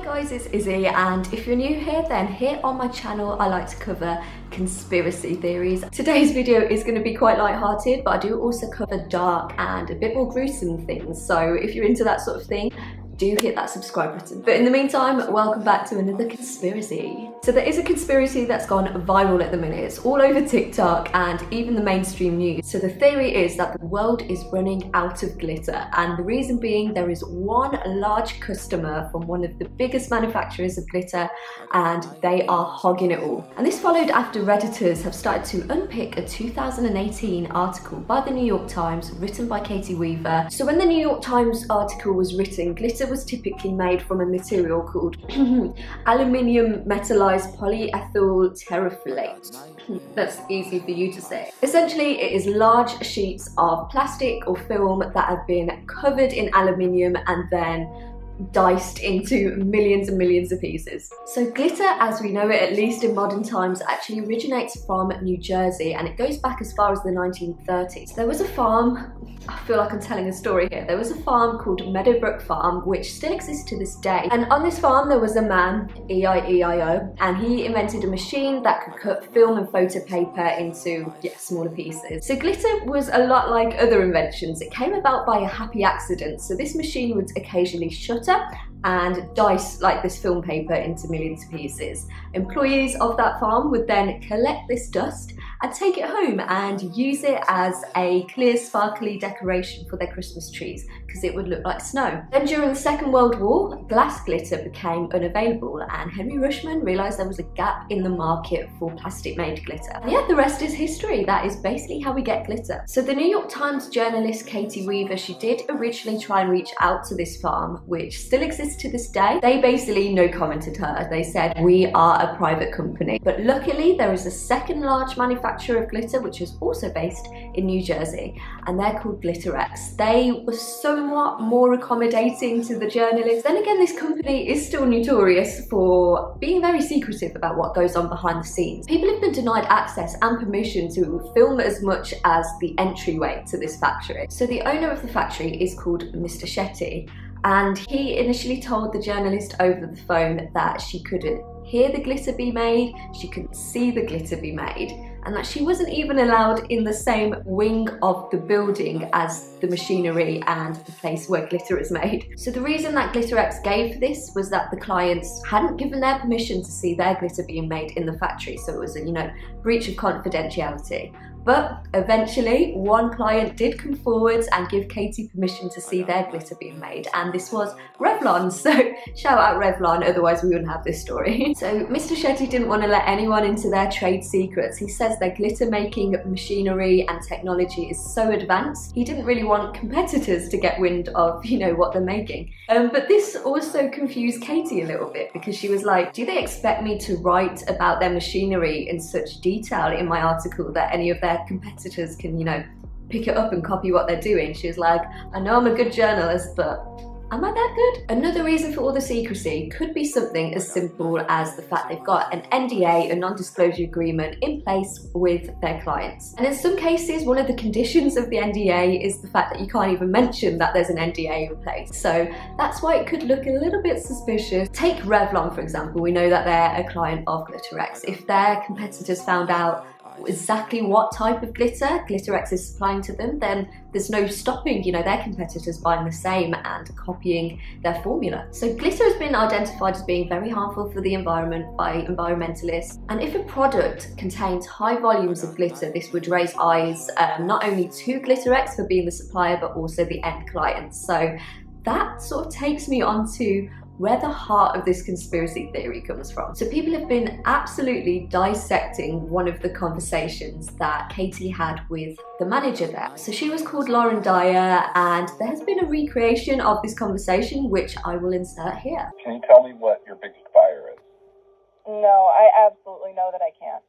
Hi guys, it's Izzy, and if you're new here, then here on my channel I like to cover conspiracy theories. Today's video is going to be quite light-hearted, but I do also cover dark and a bit more gruesome things, so if you're into that sort of thing, do hit that subscribe button. But in the meantime, welcome back to another conspiracy. So there is a conspiracy that's gone viral at the minute. It's all over TikTok and even the mainstream news. So the theory is that the world is running out of glitter, and the reason being there is one large customer from one of the biggest manufacturers of glitter, and they are hogging it all. And this followed after Redditors have started to unpick a 2018 article by the New York Times written by Katie Weaver. So when the New York Times article was written, glitter was typically made from a material called aluminium metallized polyethyl terephthalate. That's easy for you to say. Essentially, it is large sheets of plastic or film that have been covered in aluminium and then diced into millions and millions of pieces. So glitter, as we know it, at least in modern times, actually originates from New Jersey, and it goes back as far as the 1930s. There was a farm, I feel like I'm telling a story here, there was a farm called Meadowbrook Farm, which still exists to this day. And on this farm there was a man, E-I-E-I-O, and he invented a machine that could cut film and photo paper into, smaller pieces. So glitter was a lot like other inventions. It came about by a happy accident. So this machine would occasionally shutter and dice like this film paper into millions of pieces. Employees of that farm would then collect this dust and take it home and use it as a clear sparkly decoration for their Christmas trees because it would look like snow. Then during the Second World War, glass glitter became unavailable, and Henry Rushman realised there was a gap in the market for plastic made glitter. And yeah, the rest is history. That is basically how we get glitter. So the New York Times journalist Katie Weaver, she did originally try and reach out to this farm, which still exists to this day. They basically no commented her. They said, we are a private company. But luckily there is a second large manufacturer of glitter which is also based in New Jersey, and they're called GlitterX. They were somewhat more accommodating to the journalists. Then again, this company is still notorious for being very secretive about what goes on behind the scenes. People have been denied access and permission to film as much as the entryway to this factory. So the owner of the factory is called Mr. Shetty, and he initially told the journalist over the phone that she couldn't hear the glitter be made, she couldn't see the glitter be made, and that she wasn't even allowed in the same wing of the building as the machinery and the place where glitter is made. So the reason that GlitterX gave for this was that the clients hadn't given their permission to see their glitter being made in the factory, so it was a breach of confidentiality. But eventually, one client did come forwards and give Katie permission to see their glitter being made, and this was Revlon. So shout out Revlon, otherwise we wouldn't have this story. So Mr. Shetty didn't want to let anyone into their trade secrets. He says their glitter making machinery and technology is so advanced, he didn't really want competitors to get wind of, what they're making. But this also confused Katie a little bit, because she was like, do they expect me to write about their machinery in such detail in my article that any of their competitors can, pick it up and copy what they're doing? She was like, I know I'm a good journalist, but am I that good? Another reason for all the secrecy could be something as simple as the fact they've got an NDA, a non-disclosure agreement, in place with their clients. And in some cases, one of the conditions of the NDA is the fact that you can't even mention that there's an NDA in place. So that's why it could look a little bit suspicious. Take Revlon, for example. We know that they're a client of GlitterX. If their competitors found out exactly what type of glitter GlitterX is supplying to them, then there's no stopping, their competitors buying the same and copying their formula. So glitter has been identified as being very harmful for the environment by environmentalists. And if a product contains high volumes of glitter, this would raise eyes not only to GlitterX for being the supplier, but also the end clients. So that sort of takes me on to where the heart of this conspiracy theory comes from. So people have been absolutely dissecting one of the conversations that Katie had with the manager there. So she was called Lauren Dyer, and there has been a recreation of this conversation, which I will insert here. Can you tell me what your biggest buyer is? No, I absolutely know that I can't.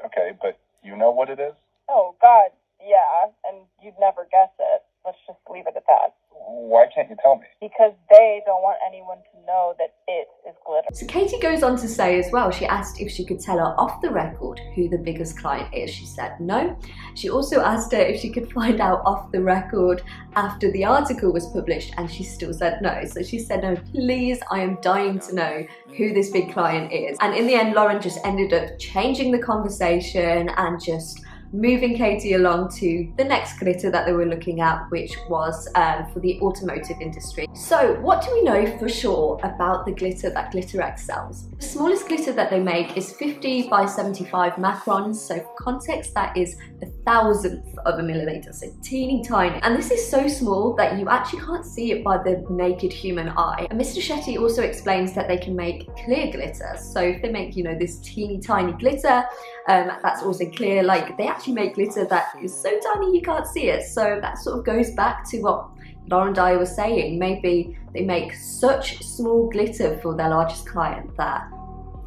Okay, but you know what it is? Oh, God, yeah, and you'd never guess it. Let's just leave it at that. Why can't you tell me? Because they don't want anyone to know that it is glitter. So Katie goes on to say as well, she asked if she could tell her off the record who the biggest client is. She said no. She also asked her if she could find out off the record after the article was published, and she still said no. So she said, no, please, I am dying to know who this big client is. And in the end, Lauren just ended up changing the conversation and just moving Katie along to the next glitter that they were looking at, which was for the automotive industry. So what do we know for sure about the glitter that GlitterX sells? The smallest glitter that they make is 50 by 75 macrons, so for context that is 1,000th of a millimeter, so teeny tiny. And this is so small that you actually can't see it by the naked human eye. And Mr. Shetty also explains that they can make clear glitter, so if they make, you know, this teeny tiny glitter that's also clear, like they actually make glitter that is so tiny you can't see it. So that sort of goes back to what Lauren Dyer was saying. Maybe they make such small glitter for their largest client that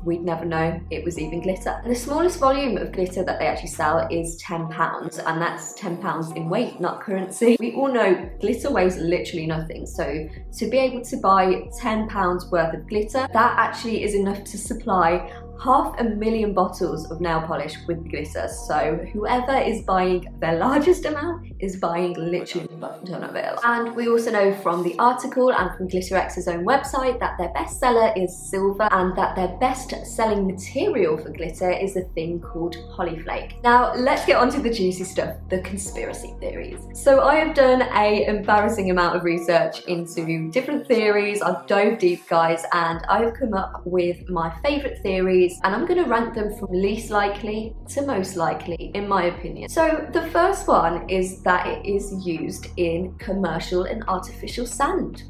we'd never know it was even glitter. And the smallest volume of glitter that they actually sell is £10, and that's £10 in weight, not currency. We all know glitter weighs literally nothing, so to be able to buy £10 worth of glitter, that actually is enough to supply 500,000 bottles of nail polish with glitter. So whoever is buying their largest amount is buying literally a ton of it. And we also know from the article and from GlitterX's own website that their best seller is silver, and that their best selling material for glitter is a thing called polyflake. Now let's get on to the juicy stuff, the conspiracy theories. So I have done an embarrassing amount of research into different theories. I've dove deep, guys, and I've come up with my favourite theories, and I'm going to rank them from least likely to most likely, in my opinion. So the first one is that it is used in commercial and artificial sand.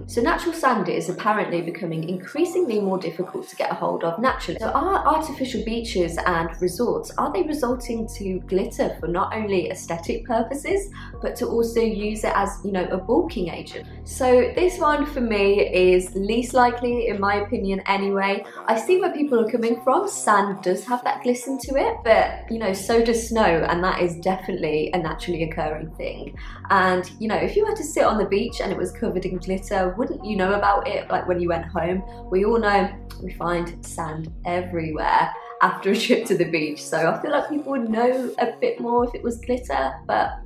So natural sand is apparently becoming increasingly more difficult to get a hold of naturally. So are artificial beaches and resorts, are they resorting to glitter for not only aesthetic purposes, but to also use it as, you know, a bulking agent? So this one for me is least likely, in my opinion anyway. I see where people are coming from. Sand does have that glisten to it, but you know, so does snow, and that is definitely a naturally occurring thing. And you know, if you were to sit on the beach and it was covered in glitter, wouldn't you know about it? Like when you went home, we all know we find sand everywhere after a trip to the beach, so I feel like people would know a bit more if it was glitter. But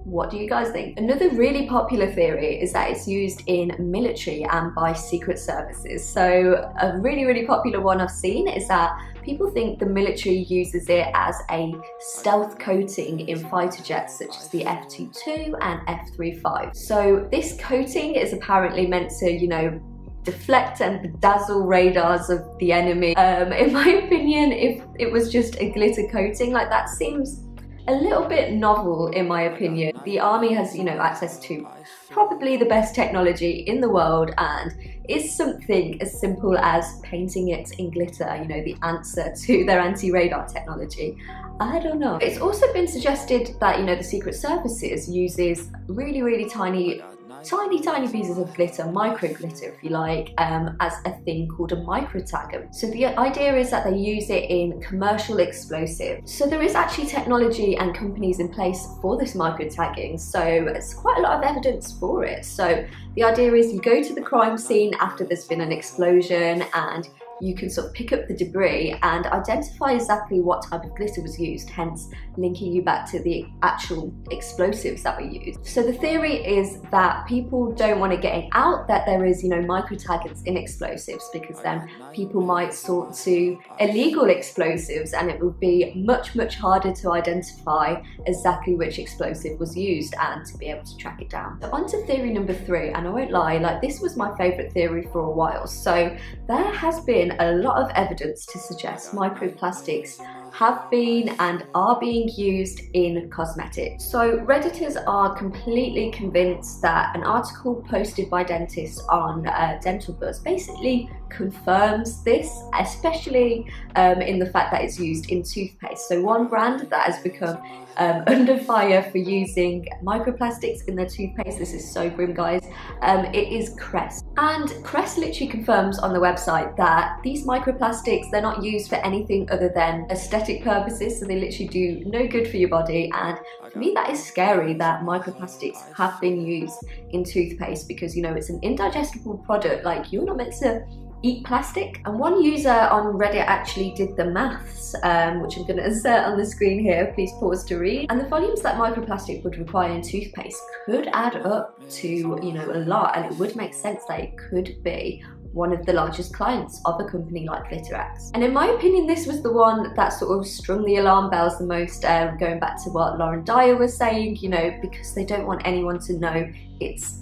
what do you guys think? Another really popular theory is that it's used in military and by secret services. So a really popular one I've seen is that people think the military uses it as a stealth coating in fighter jets such as the F-22 and F-35. So this coating is apparently meant to, you know, deflect and bedazzle radars of the enemy. In my opinion, if it was just a glitter coating, like that seems a little bit novel in my opinion. The army has, you know, access to probably the best technology in the world, and is something as simple as painting it in glitter, you know, the answer to their anti-radar technology? I don't know. It's also been suggested that, you know, the Secret Services uses really tiny pieces of glitter, micro glitter if you like, as a thing called a micro tagger. So the idea is that they use it in commercial explosives. So there is actually technology and companies in place for this micro tagging, so it's quite a lot of evidence for it. So the idea is you go to the crime scene after there's been an explosion, and you can sort of pick up the debris and identify exactly what type of glitter was used, hence linking you back to the actual explosives that were used. So the theory is that people don't want to get out that there is, you know, micro taggers in explosives, because then people might sort to illegal explosives and it would be much harder to identify exactly which explosive was used and to be able to track it down. So on to theory number 3, and I won't lie, like this was my favourite theory for a while. So there has been a lot of evidence to suggest microplastics have been and are being used in cosmetics. So Redditors are completely convinced that an article posted by dentists on Dental Buzz basically confirms this, especially in the fact that it's used in toothpaste. So one brand that has become under fire for using microplastics in their toothpaste, this is so grim guys, it is Crest. And Crest literally confirms on the website that these microplastics, they're not used for anything other than aesthetic purposes, so they literally do no good for your body. And for me that is scary that microplastics have been used in toothpaste, because you know it's an indigestible product. Like you're not meant to eat plastic. And one user on Reddit actually did the maths, which I'm going to insert on the screen here. Please pause to read. And the volumes that microplastic would require in toothpaste could add up to, you know, a lot, and it would make sense that it could be one of the largest clients of a company like GlitterX. And in my opinion, this was the one that sort of strung the alarm bells the most, going back to what Lauren Dyer was saying, you know, because they don't want anyone to know it's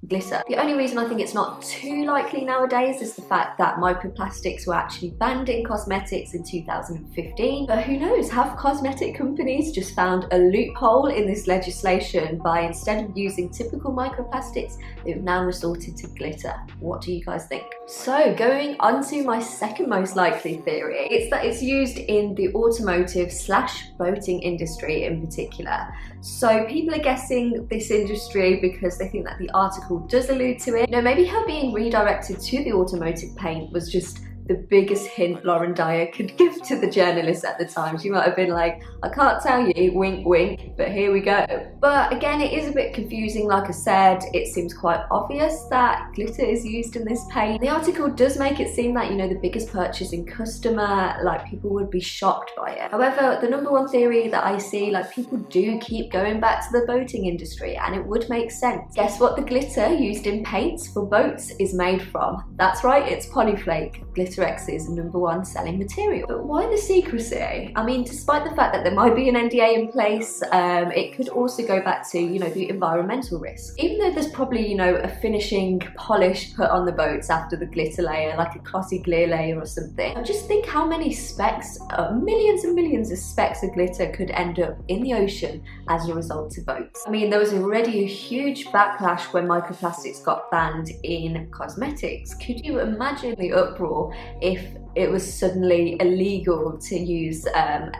glitter. The only reason I think it's not too likely nowadays is the fact that microplastics were actually banned in cosmetics in 2015. But who knows, have cosmetic companies just found a loophole in this legislation by, instead of using typical microplastics, they've now resorted to glitter? What do you guys think? So going on to my second most likely theory, it's that it's used in the automotive / boating industry in particular. So people are guessing this industry because they think that the article does allude to it. You know, maybe her being redirected to the automotive paint was just the biggest hint Lauren Dyer could give to the journalist at the time. She might have been like, I can't tell you, wink wink, but here we go. But again, it is a bit confusing. Like I said, it seems quite obvious that glitter is used in this paint. The article does make it seem that, you know, the biggest purchasing customer, like, people would be shocked by it. However, the number one theory that I see, like, people do keep going back to the boating industry, and it would make sense. Guess what the glitter used in paints for boats is made from? That's right, it's polyflake. GlitterX's #1 selling material. But why the secrecy? I mean, despite the fact that there might be an NDA in place, it could also go back to, you know, the environmental risk. Even though there's probably, you know, a finishing polish put on the boats after the glitter layer, like a glossy clear layer or something. Just think how many specks, millions and millions of specks of glitter could end up in the ocean as a result of boats. I mean, there was already a huge backlash when microplastics got banned in cosmetics. Could you imagine the uproar if it was suddenly illegal to use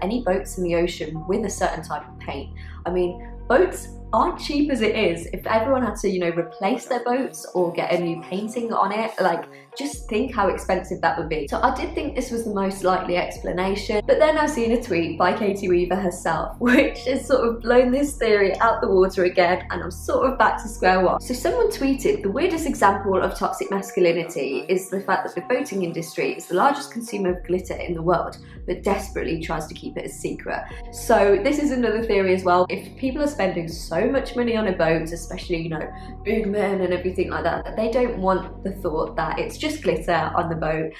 any boats in the ocean with a certain type of paint? I mean, boats aren't cheap as it is. If everyone had to, you know, replace their boats or get a new painting on it, like, just think how expensive that would be. So I did think this was the most likely explanation, but then I've seen a tweet by Katie Weaver herself, which has sort of blown this theory out the water again, and I'm sort of back to square one. So someone tweeted, the weirdest example of toxic masculinity is the fact that the boating industry is the largest consumer of glitter in the world, but desperately tries to keep it a secret. So this is another theory as well. If people are spending so much money on a boat, especially, you know, big men and everything like that, they don't want the thought that it's just glitter on the boat.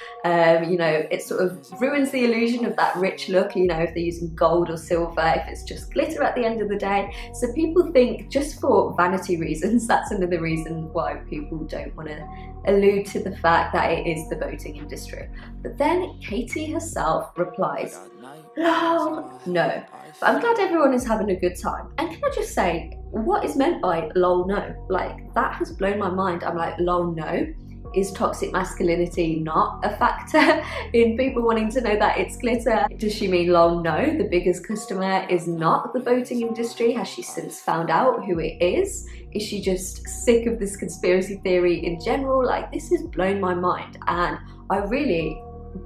You know, it sort of ruins the illusion of that rich look, you know, if they're using gold or silver, if it's just glitter at the end of the day. So people think, just for vanity reasons, that's another reason why people don't want to allude to the fact that it is the boating industry. But then Katie herself replies, lol, no. But I'm glad everyone is having a good time. And can I just say, what is meant by lol no? Like, that has blown my mind. I'm like, lol no? Is toxic masculinity not a factor in people wanting to know that it's glitter? Does she mean lol no, the biggest customer is not the boating industry? Has she since found out who it is? Is she just sick of this conspiracy theory in general? Like, this has blown my mind, and I really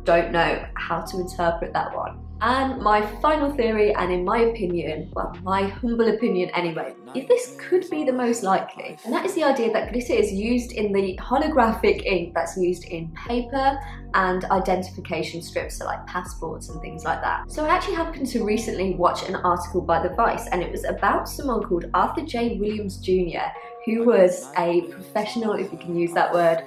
don't know how to interpret that one. And my final theory, and in my opinion, well, my humble opinion anyway, if this could be the most likely, and that is the idea that glitter is used in the holographic ink that's used in paper and identification strips, so like passports and things like that. So I actually happened to recently watch an article by The Vice, and it was about someone called Arthur J. Williams Jr., who was a professional, if you can use that word,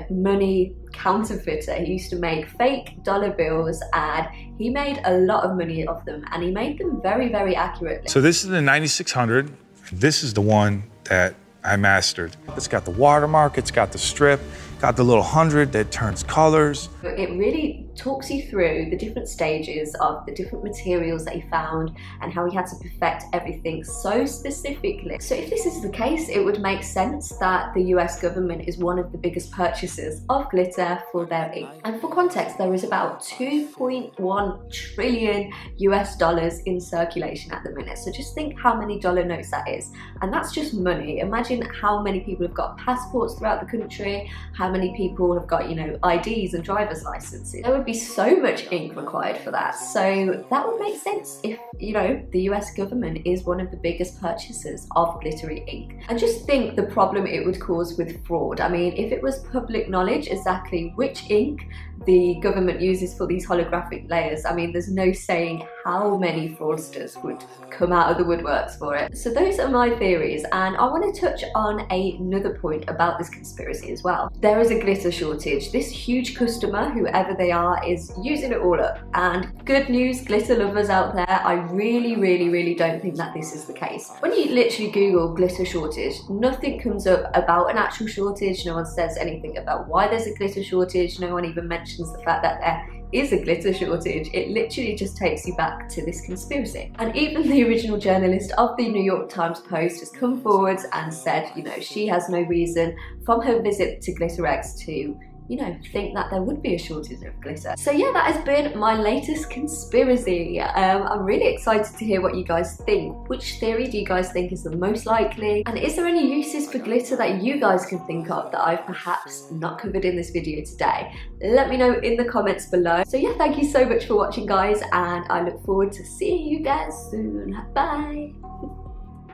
money counterfeiter. He used to make fake dollar bills, and he made a lot of money off them, and he made them very, very accurately. So this is the 9600. This is the one that I mastered. It's got the watermark, it's got the strip, got the little 100 that turns colors. It really talks you through the different stages of the different materials that he found and how he had to perfect everything so specifically. So if this is the case, it would make sense that the US government is one of the biggest purchasers of glitter for their ink. And for context, there is about 2.1 trillion US dollars in circulation at the minute. So just think how many dollar notes that is. And that's just money. Imagine how many people have got passports throughout the country, how many people have got, you know, IDs and driver's licenses. There would be be so much ink required for that. So that would make sense if, you know, the US government is one of the biggest purchasers of glittery ink. And just think the problem it would cause with fraud. I mean, if it was public knowledge exactly which ink the government uses for these holographic layers, I mean, there's no saying how many fraudsters would come out of the woodworks for it. So those are my theories, and I want to touch on another point about this conspiracy as well. There is a glitter shortage. This huge customer, whoever they are, is using it all up. And good news, glitter lovers out there, I really don't think that this is the case. When you literally Google glitter shortage, nothing comes up about an actual shortage. No one says anything about why there's a glitter shortage. No one even mentions the fact that there is a glitter shortage. It literally just takes you back to this conspiracy. And even the original journalist of the New York Times Post has come forward and said, you know, she has no reason from her visit to GlitterX to, you know, think that there would be a shortage of glitter. So yeah, that has been my latest conspiracy. I'm really excited to hear what you guys think. Which theory do you guys think is the most likely? And is there any uses for glitter that you guys can think of that I've perhaps not covered in this video today? Let me know in the comments below. So yeah, thank you so much for watching, guys, and I look forward to seeing you guys soon. Bye!